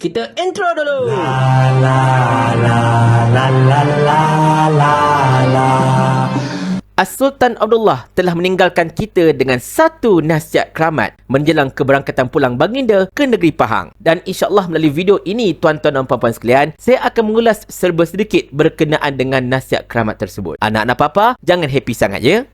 Kita intro dulu. As-Sultan Abdullah telah meninggalkan kita dengan satu nasihat keramat menjelang keberangkatan pulang baginda ke negeri Pahang. Dan insyaAllah melalui video ini, tuan-tuan dan puan-puan sekalian, saya akan mengulas serba sedikit berkenaan dengan nasihat keramat tersebut. Anak-anak papa, jangan happy sangat ya.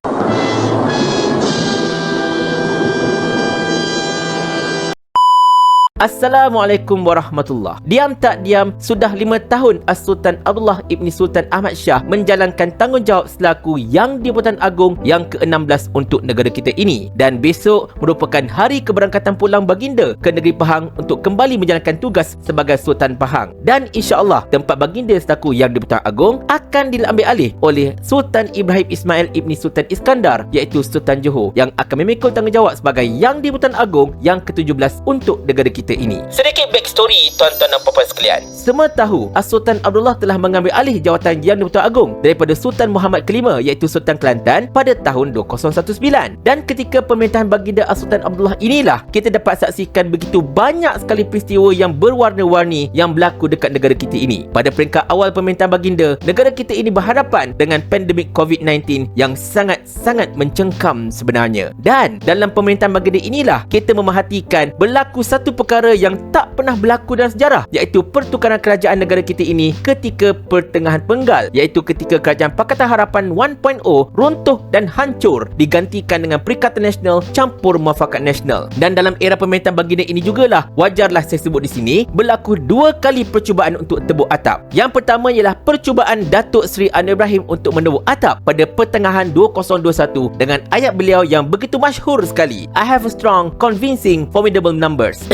Assalamualaikum warahmatullahi. Diam tak diam, sudah 5 tahun As-Sultan Abdullah Ibni Sultan Ahmad Shah menjalankan tanggungjawab selaku Yang Dipertuan Agong yang ke-16 untuk negara kita ini. Dan besok merupakan hari keberangkatan pulang baginda ke negeri Pahang untuk kembali menjalankan tugas sebagai Sultan Pahang. Dan insya-Allah tempat baginda selaku Yang Dipertuan Agong akan diambil alih oleh Sultan Ibrahim Ismail Ibni Sultan Iskandar, iaitu Sultan Johor, yang akan memikul tanggungjawab sebagai Yang Dipertuan Agong yang ke-17 untuk negara kita ini. Sedikit backstory tuan-tuan dan puan-puan sekalian. Semua tahu As-Sultan Abdullah telah mengambil alih jawatan Yang Dipertuan Agong daripada Sultan Muhammad ke-5, iaitu Sultan Kelantan, pada tahun 2019. Dan ketika pemerintahan baginda As-Sultan Abdullah inilah kita dapat saksikan begitu banyak sekali peristiwa yang berwarna-warni yang berlaku dekat negara kita ini. Pada peringkat awal pemerintahan baginda, negara kita ini berhadapan dengan pandemik COVID-19 yang sangat-sangat mencengkam sebenarnya. Dan dalam pemerintahan baginda inilah kita memerhatikan berlaku satu perkara yang tak pernah berlaku dalam sejarah, iaitu pertukaran kerajaan negara kita ini ketika pertengahan penggal, iaitu ketika kerajaan Pakatan Harapan 1.0 runtuh dan hancur digantikan dengan Perikatan Nasional campur Muafakat Nasional. Dan dalam era pemerintahan baginda ini jugalah, wajarlah saya sebut di sini, berlaku 2 kali percubaan untuk tebuk atap. Yang pertama ialah percubaan Datuk Seri Anwar Ibrahim untuk menebuk atap pada pertengahan 2021 dengan ayat beliau yang begitu masyhur sekali, I have a strong, convincing, formidable numbers.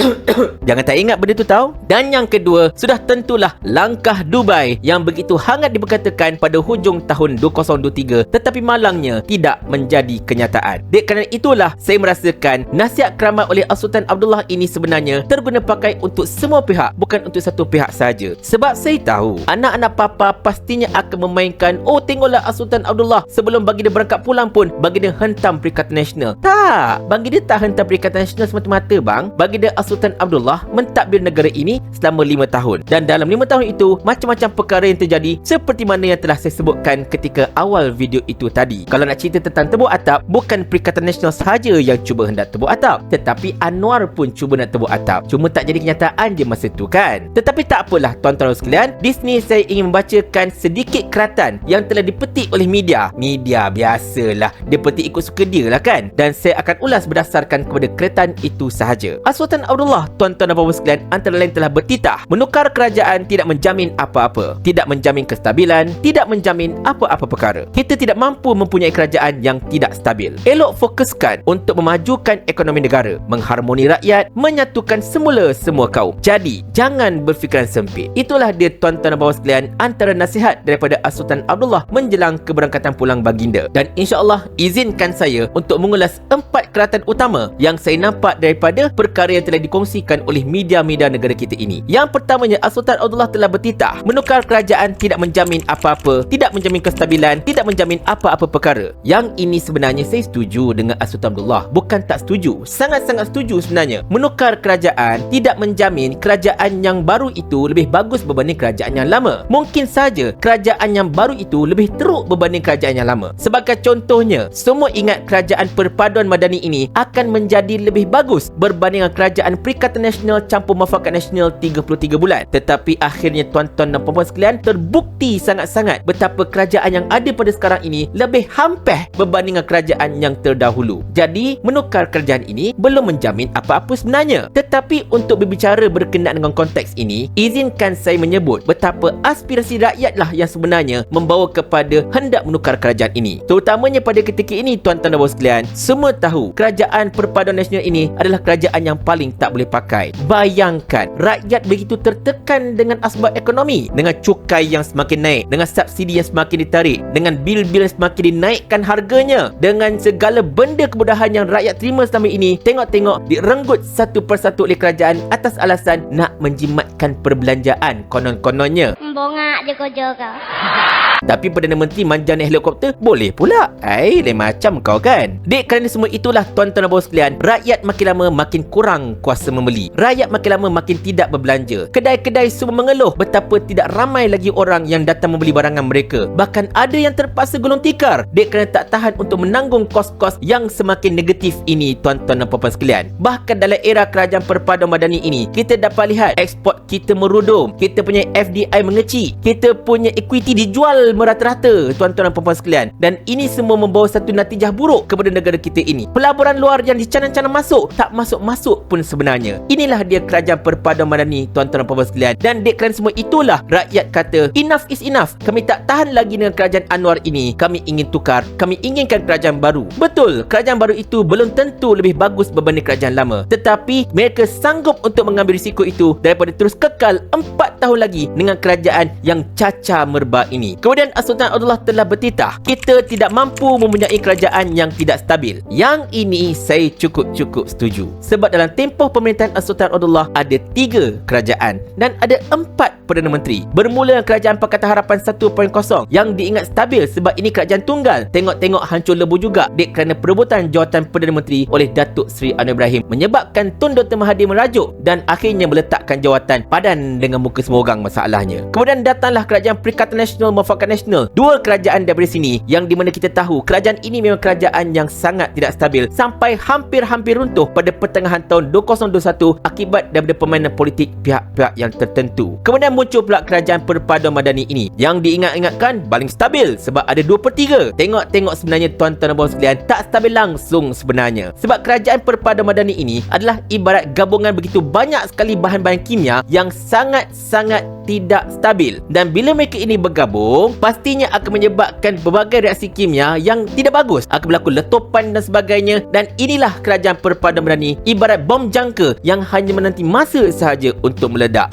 Jangan tak ingat benda tu tahu. Dan yang kedua, sudah tentulah langkah Dubai yang begitu hangat diperkatakan pada hujung tahun 2023, tetapi malangnya tidak menjadi kenyataan. Dek kerana itulah saya merasakan nasihat keramat oleh As-Sultan Abdullah ini sebenarnya terguna pakai untuk semua pihak, bukan untuk satu pihak saja. Sebab saya tahu anak-anak papa pastinya akan memainkan, oh tengoklah As-Sultan Abdullah sebelum baginda berangkat pulang pun baginda hentam Perikatan Nasional. Tak, baginda tak hentam Perikatan Nasional semata-mata bang. Baginda As-Sultan Abdullah mentadbir negara ini selama 5 tahun. Dan dalam 5 tahun itu, macam-macam perkara yang terjadi seperti mana yang telah saya sebutkan ketika awal video itu tadi. Kalau nak cerita tentang tebuk atap, bukan Perikatan Nasional sahaja yang cuba hendak tebuk atap, tetapi Anwar pun cuba nak tebuk atap. Cuma tak jadi kenyataan je masa tu kan. Tetapi tak apalah tuan-tuan sekalian, di sini saya ingin membacakan sedikit keratan yang telah dipetik oleh media. Media biasalah, dia petik ikut suka dia lah kan. Dan saya akan ulas berdasarkan kepada keratan itu sahaja. As-Sultan Abdullah, tuan-tuan dan puan-puan sekalian, antara lain telah bertitah menukar kerajaan tidak menjamin apa-apa, tidak menjamin kestabilan, tidak menjamin apa-apa perkara. Kita tidak mampu mempunyai kerajaan yang tidak stabil. Elok fokuskan untuk memajukan ekonomi negara, mengharmoni rakyat, menyatukan semula semua kaum. Jadi jangan berfikiran sempit. Itulah dia tuan-tuan dan puan-puan sekalian, antara nasihat daripada As-Sultan Abdullah menjelang keberangkatan pulang baginda. Dan insya-Allah izinkan saya untuk mengulas 4 keratan utama yang saya nampak daripada perkara yang telah dikongsikan oleh media-media negara kita ini. Yang pertamanya, As-Sultan Abdullah telah bertitah menukar kerajaan tidak menjamin apa-apa, tidak menjamin kestabilan, tidak menjamin apa-apa perkara. Yang ini sebenarnya saya setuju dengan As-Sultan Abdullah, bukan tak setuju, sangat-sangat setuju sebenarnya. Menukar kerajaan tidak menjamin kerajaan yang baru itu lebih bagus berbanding kerajaan yang lama. Mungkin saja kerajaan yang baru itu lebih teruk berbanding kerajaan yang lama. Sebagai contohnya, semua ingat kerajaan Perpaduan Madani ini akan menjadi lebih bagus berbanding dengan kerajaan Perikatan Nasional campur Muafakat Nasional 33 bulan. Tetapi akhirnya tuan-tuan dan puan-puan sekalian, terbukti sangat-sangat betapa kerajaan yang ada pada sekarang ini lebih hampeh berbanding dengan kerajaan yang terdahulu. Jadi menukar kerajaan ini belum menjamin apa-apa sebenarnya. Tetapi untuk berbicara berkenaan dengan konteks ini, izinkan saya menyebut betapa aspirasi rakyatlah yang sebenarnya membawa kepada hendak menukar kerajaan ini. Terutamanya pada ketika ini tuan-tuan dan puan sekalian, semua tahu kerajaan Perpaduan Nasional ini adalah kerajaan yang paling tak boleh pakai. Bayangkan, rakyat begitu tertekan dengan asbab ekonomi, dengan cukai yang semakin naik, dengan subsidi yang semakin ditarik, dengan bil-bil yang semakin dinaikkan harganya, dengan segala benda kemudahan yang rakyat terima selama ini, tengok-tengok direnggut satu persatu oleh kerajaan atas alasan nak menjimatkan perbelanjaan konon-kononnya. Bongak je kau. Tapi Perdana Menteri manja naik helikopter boleh pula. Lain macam kau kan. Dek, kerana semua itulah tuan-tuan dan puan sekalian, rakyat makin lama makin kurang kuasa membeli. Rakyat makin lama makin tidak berbelanja. Kedai-kedai semua mengeluh betapa tidak ramai lagi orang yang datang membeli barangan mereka. Bahkan ada yang terpaksa gulung tikar. Dek, kerana tak tahan untuk menanggung kos-kos yang semakin negatif ini, tuan-tuan dan puan sekalian. Bahkan dalam era kerajaan perpaduan madani ini, kita dapat lihat ekspor kita merudum, kita punya FDI mengecil, kita punya equity dijual merata-rata, tuan-tuan dan puan sekalian. Dan ini semua membawa satu natijah buruk kepada negara kita ini. Pelaburan luar yang dicanang-canang masuk, tak masuk-masuk pun sebenarnya. Inilah dia kerajaan perpaduan madani, tuan-tuan dan puan sekalian. Dan dek, kerana semua itulah rakyat kata enough is enough. Kami tak tahan lagi dengan kerajaan Anwar ini. Kami ingin tukar, kami inginkan kerajaan baru. Betul, kerajaan baru itu belum tentu lebih bagus berbanding kerajaan lama, tetapi mereka sanggup untuk mengambil risiko itu daripada terus kekal 4 tahun lagi dengan kerajaan yang cacar merba ini. Kemudian Sultan Abdullah telah bertitah, kita tidak mampu mempunyai kerajaan yang tidak stabil. Yang ini saya cukup setuju. Sebab dalam tempoh pemerintahan Sultan Abdullah ada 3 kerajaan dan ada 4 Perdana Menteri. Bermula kerajaan Pakatan Harapan 1.0 yang diingat stabil sebab ini kerajaan tunggal. Tengok-tengok hancur lebu juga dek, kerana perebutan jawatan Perdana Menteri oleh Datuk Seri Anwar Ibrahim menyebabkan Tun Dr. Mahathir merajuk dan akhirnya meletakkan jawatan padan dengan muka semua orang masalahnya. Kemudian datanglah kerajaan Perikatan Nasional Muafakat Nasional. 2 kerajaan daripada sini yang di mana kita tahu kerajaan ini memang kerajaan yang sangat tidak stabil sampai hampir-hampir runtuh pada pertengahan tahun 2021 akibat daripada permainan politik pihak-pihak yang tertentu. Kemudian muncul pula kerajaan perpaduan madani ini yang diingat-ingatkan paling stabil sebab ada 2/3. Tengok-tengok sebenarnya tuan-tuan dan puan sekalian, tak stabil langsung sebenarnya. Sebab kerajaan perpaduan madani ini adalah ibarat gabungan begitu banyak sekali bahan-bahan kimia yang sangat-sangat tidak stabil. Dan bila mereka ini bergabung, pastinya akan menyebabkan berbagai reaksi kimia yang tidak bagus. Akan berlaku letupan dan sebagainya. Dan inilah kerajaan perpaduan madani ibarat bom jangka yang hanya menanti masa sahaja untuk meledak.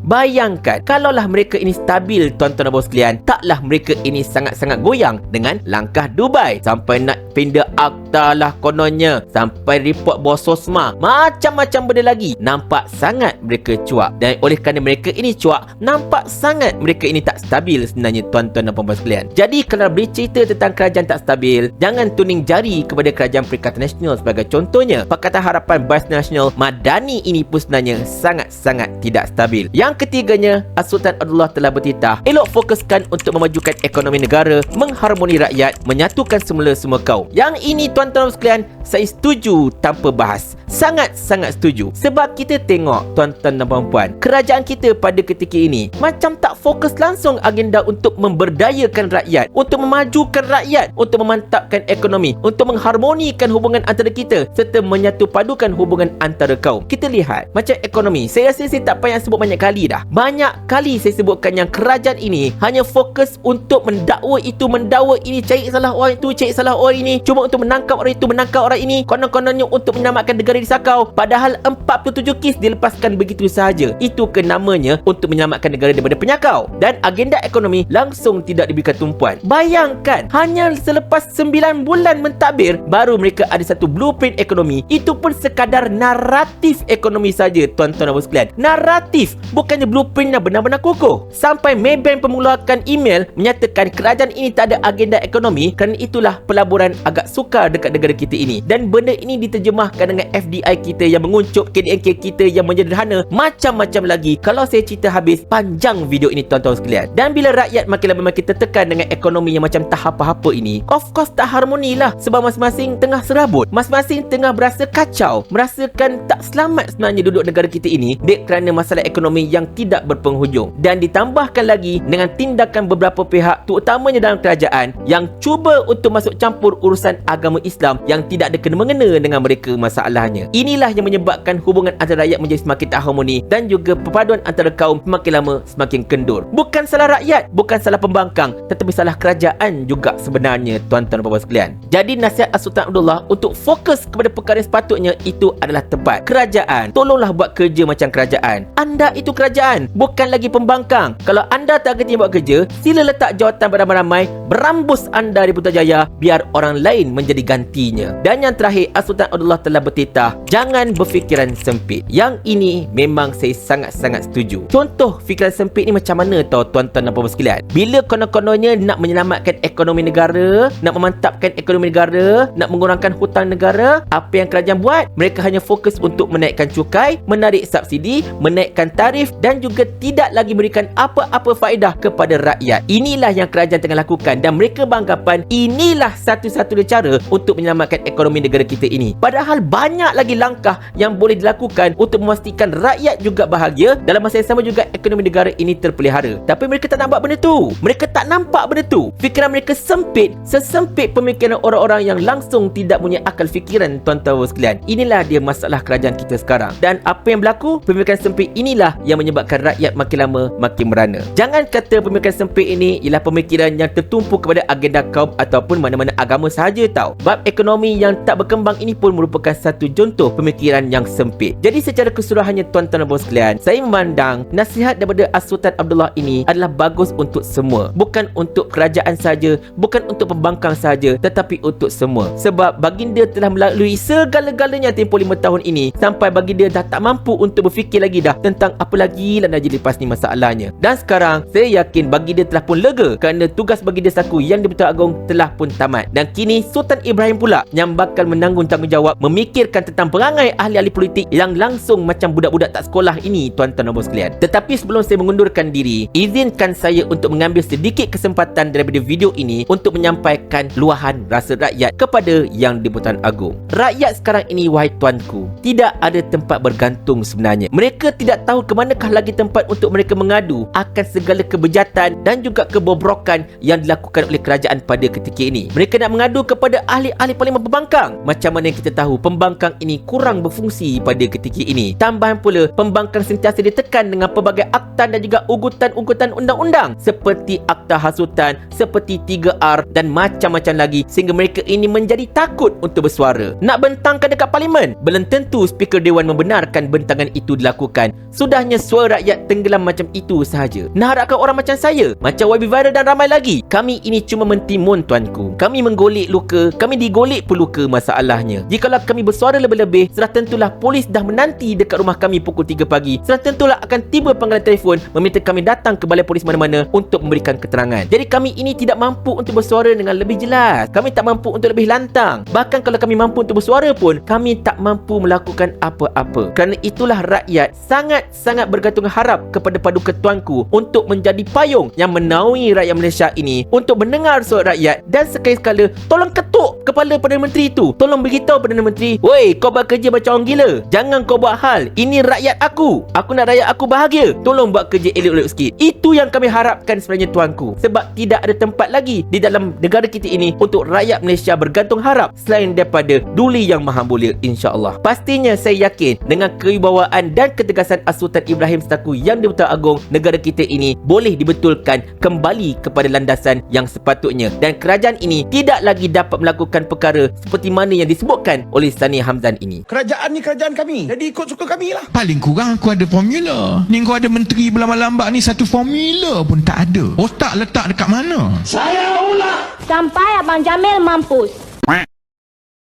Bayangkan kalaulah mereka ini stabil, tuan-tuan dan puan sekalian, taklah mereka ini sangat-sangat goyang dengan langkah Dubai sampai nak pindah akta lah kononnya, sampai report bos Sosma, macam-macam benda lagi. Nampak sangat mereka cuak, dan oleh kerana mereka ini cuak, nampak sangat mereka ini tak stabil sebenarnya, tuan-tuan dan puan sekalian. Jadi kalau bercerita tentang kerajaan tak stabil, jangan tuning jari kepada kerajaan Perikatan Nasional sebagai contohnya. Pakatan Harapan Barisan Nasional Madani ini pun sebenarnya sangat-sangat tidak stabil. Yang ketiganya, Sultan Abdullah telah bertitah, elok fokuskan untuk memajukan ekonomi negara, mengharmoni rakyat, menyatukan semula-semua kaum. Yang ini tuan-tuan sekalian, saya setuju tanpa bahas. Sangat-sangat setuju. Sebab kita tengok tuan-tuan dan puan-puan, kerajaan kita pada ketika ini macam tak fokus langsung agenda untuk memberdayakan rakyat, untuk memajukan rakyat, untuk memantapkan ekonomi, untuk mengharmonikan hubungan antara kita serta menyatu padukan hubungan antara kaum. Kita lihat macam ekonomi, saya rasa saya tak payah sebut banyak kali dah. Banyak kali saya sebutkan yang kerajaan ini hanya fokus untuk mendakwa itu, mendakwa ini, cari salah orang itu, cari salah orang ini, cuma untuk menangkap orang itu, menangkap orang ini, konon-kononnya untuk menyelamatkan negara disakau. Padahal 47 kes dilepaskan begitu sahaja. Itu ke namanya untuk menyelamatkan negara daripada penyakau. Dan agenda ekonomi langsung tidak diberikan tumpuan. Bayangkan, hanya selepas 9 bulan mentadbir, baru mereka ada satu blueprint ekonomi. Itu pun sekadar naratif ekonomi saja, tuan-tuan dan puan sekalian. Naratif, bukannya blueprint yang benar-benar kokoh. Sampai Maybank mengeluarkan email menyatakan kerajaan ini tak ada agenda ekonomi, kerana itulah pelaburan agak sukar dekat negara kita ini. Dan benda ini diterjemahkan dengan FDI kita yang menguncup, KDNK kita yang menjederhana, macam-macam lagi. Kalau saya cerita habis, panjang video ini tuan-tuan sekalian. Dan bila rakyat makin lama makin tertekan dengan ekonomi yang macam tak apa-apa ini, of course tak harmoni lah. Sebab masing-masing tengah serabut, masing-masing tengah berasa kacau, merasakan tak selamat sebenarnya duduk negara kita ini, dek, kerana masalah ekonomi yang tidak berpenghujung. Dan ditambahkan lagi dengan tindakan beberapa pihak, terutamanya dalam kerajaan, yang cuba untuk masuk campur urusan agama Islam yang tidak ada kena-mengena dengan mereka masalahnya. Inilah yang menyebabkan hubungan antara rakyat menjadi semakin tak harmoni dan juga perpaduan antara kaum semakin lama semakin kendur. Bukan salah rakyat, bukan salah pembangkang, tetapi salah kerajaan juga sebenarnya, tuan-tuan dan puan sekalian. Jadi nasihat Sultan Abdullah untuk fokus kepada perkara sepatutnya itu adalah tepat. Kerajaan, tolonglah buat kerja macam kerajaan. Anda itu kerajaan kerajaan, bukan lagi pembangkang. Kalau anda tak kerti buat kerja, sila letak jawatan beramai-ramai, berambus anda di Putrajaya biar orang lain menjadi gantinya. Dan yang terakhir, As-Sultan Abdullah telah bertitah, jangan berfikiran sempit. Yang ini memang saya sangat-sangat setuju. Contoh fikiran sempit ni macam mana tau tuan-tuan dan puan sekalian? Bila konon-kononnya nak menyelamatkan ekonomi negara, nak memantapkan ekonomi negara, nak mengurangkan hutang negara, apa yang kerajaan buat? Mereka hanya fokus untuk menaikkan cukai, menarik subsidi, menaikkan tarif dan juga tidak lagi memberikan apa-apa faedah kepada rakyat. Inilah yang kerajaan tengah lakukan dan mereka beranggapan inilah satu-satunya cara untuk menyelamatkan ekonomi negara kita ini. Padahal banyak lagi langkah yang boleh dilakukan untuk memastikan rakyat juga bahagia, dalam masa yang sama juga ekonomi negara ini terpelihara. Tapi mereka tak nampak benda tu. Mereka tak nampak benda tu. Fikiran mereka sempit, sesempit pemikiran orang-orang yang langsung tidak punya akal fikiran, tuan-tuan sekalian. Inilah dia masalah kerajaan kita sekarang. Dan apa yang berlaku? Pemikiran sempit inilah yang menyebabkan rakyat makin lama makin merana. Jangan kata pemikiran sempit ini ialah pemikiran yang tertumpu kepada agenda kaum ataupun mana-mana agama sahaja tau. Bab ekonomi yang tak berkembang ini pun merupakan satu contoh pemikiran yang sempit. Jadi secara keseluruhannya tuan-tuan dan puan sekalian, saya memandang nasihat daripada As-Sultan Abdullah ini adalah bagus untuk semua. Bukan untuk kerajaan saja, bukan untuk pembangkang saja, tetapi untuk semua. Sebab baginda telah melalui segala-galanya tempoh 5 tahun ini sampai baginda dah tak mampu untuk berfikir lagi dah tentang apa lagi lah nak jadi lepas ni masalahnya. Dan sekarang saya yakin baginda telah pun lega kerana tugas baginda selaku Yang di-Pertuan Agong telah pun tamat. Dan kini Sultan Ibrahim pula yang bakal menanggung tanggungjawab memikirkan tentang perangai ahli-ahli politik yang langsung macam budak-budak tak sekolah ini, tuan-tuan dan puan sekalian. Tetapi sebelum saya mengundurkan diri, izinkan saya untuk mengambil sedikit kesempatan daripada video ini untuk menyampaikan luahan rasa rakyat kepada Yang di-Pertuan Agong. Rakyat sekarang ini, wahai tuanku, tidak ada tempat bergantung sebenarnya. Mereka tidak tahu ke manakah lagi tempat untuk mereka mengadu akan segala kebejatan dan juga kebobrokan yang dilakukan oleh kerajaan pada ketika ini. Mereka nak mengadu kepada ahli-ahli parlimen pembangkang. Macam mana yang kita tahu pembangkang ini kurang berfungsi pada ketika ini. Tambahan pula, pembangkang sentiasa ditekan dengan pelbagai akta dan juga ugutan-ugutan undang-undang seperti Akta Hasutan, seperti 3R dan macam-macam lagi, sehingga mereka ini menjadi takut untuk bersuara. Nak bentangkan dekat parlimen, belum tentu Speaker Dewan membenarkan bentangan itu dilakukan. Sudahnya suara rakyat tenggelam macam itu sahaja. Nak harapkan orang macam saya, macam YB Viral dan ramai lagi, kami ini cuma mentimun tuanku. Kami menggolek luka, kami digolek peluka masalahnya. Jikalau kami bersuara lebih-lebih, sudah tentulah polis dah menanti dekat rumah kami pukul 3 pagi. Sudah tentulah akan tiba panggilan telefon meminta kami datang ke balai polis mana-mana untuk memberikan keterangan. Jadi kami ini tidak mampu untuk bersuara dengan lebih jelas. Kami tak mampu untuk lebih lantang. Bahkan kalau kami mampu untuk bersuara pun, kami tak mampu melakukan apa-apa. Kerana itulah rakyat sangat-sangat bergantung harap kepada paduka tuanku untuk menjadi payung yang menaungi rakyat Malaysia ini untuk mendengar suara rakyat. Dan sekali-sekala tolong ketuk kepala Perdana Menteri itu. Tolong beritahu Perdana Menteri, "Woi, kau buat kerja macam orang gila. Jangan kau buat hal. Ini rakyat aku. Aku nak rakyat aku bahagia. Tolong buat kerja elok-elok sikit." Itu yang kami harapkan sebenarnya tuanku. Sebab tidak ada tempat lagi di dalam negara kita ini untuk rakyat Malaysia bergantung harap selain daripada Duli Yang Maha Mulia, insya-Allah. Pastinya saya yakin dengan kewibawaan dan ketegasan As-Sultan Ibrahim selaku Yang di-Pertuan Agong, negara kita ini boleh dibetulkan kembali kepada landasan yang sepatutnya dan kerajaan ini tidak lagi dapat melakukan perkara seperti mana yang disebutkan oleh Sani Hamzan ini. Kerajaan ni kerajaan kami, jadi ikut suka kami lah. Paling kurang aku ada formula. Ni kau ada menteri berlambat-lambat ni, satu formula pun tak ada. Otak letak dekat mana? Saya ulang. Sampai Abang Jamil mampus.